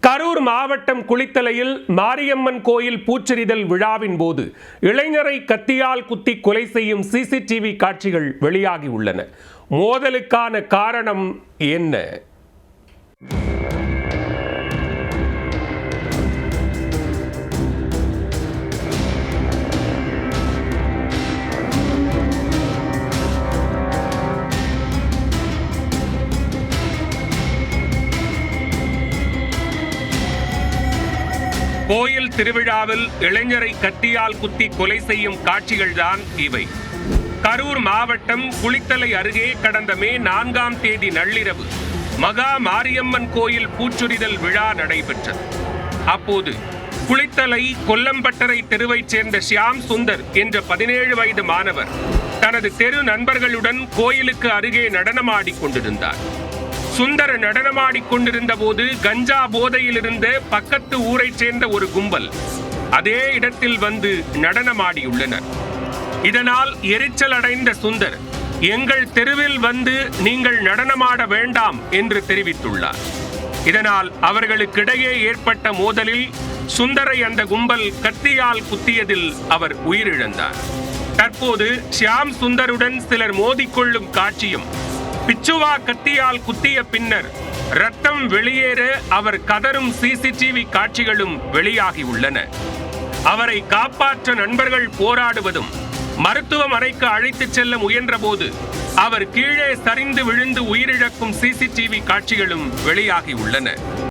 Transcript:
கரூர் மாவட்டம் குளித்தலையில் மாரியம்மன் கோயில் பூச்செறிதல் விழாவின் போது இளைஞரை கத்தியால் குத்தி கொலை செய்யும் சிசிடிவி காட்சிகள் வெளியாகி உள்ளன. மோதலுக்கான காரணம் என்ன? கோயில் திருவிழாவில் இளைஞரை கத்தியால் குத்தி கொலை செய்யும் காட்சிகள்தான் இவை. கரூர் மாவட்டம் குளித்தலை அருகே கடந்த மே 4ஆம் தேதி நள்ளிரவு மகா மாரியம்மன் கோயில் பூச்சொரிதல் விழா நடைபெற்றது. அப்போது குளித்தலை கொல்லம்பட்டறை தெருவைச் சேர்ந்த ஷியாம் சுந்தர் என்ற 17 வயது மாணவர் தனது தெரு நண்பர்களுடன் கோயிலுக்கு அருகே நடனமாடிக் கொண்டிருந்தார். சுந்தர நடனமாடிக் கொண்டிருந்த போது கஞ்சா போதையில் இருந்த பக்கத்து ஊரைச் சேர்ந்த ஒரு கும்பல் அதே இடத்தில் வந்து நடனமாடியுள்ளனர். இதனால் எரிச்சல் அடைந்த சுந்தர், எங்கள் தெருவில் வந்து நீங்கள் நடனமாட வேண்டாம் என்று தெரிவித்துள்ளார். இதனால் அவர்களுக்கிடையே ஏற்பட்ட மோதலில் சுந்தரை அந்த கும்பல் கத்தியால் குத்தியதில் அவர் உயிரிழந்தார். தற்போது ஷியாம் சுந்தருடன் சிலர் மோதிக்கொள்ளும் காட்சியும், பிச்சுவா கத்தியால் குத்திய பின்னர் ரத்தம் வெளியேற அவர் கதறும் சிசிடிவி காட்சிகளும் வெளியாகி உள்ளன. அவரை காப்பாற்ற நண்பர்கள் போராடுவதும், மருத்துவமனைக்கு அழைத்துச் செல்ல முயன்றபோது அவர் கீழே சரிந்து விழுந்து உயிரிழக்கும் சிசிடிவி காட்சிகளும் வெளியாகி உள்ளன.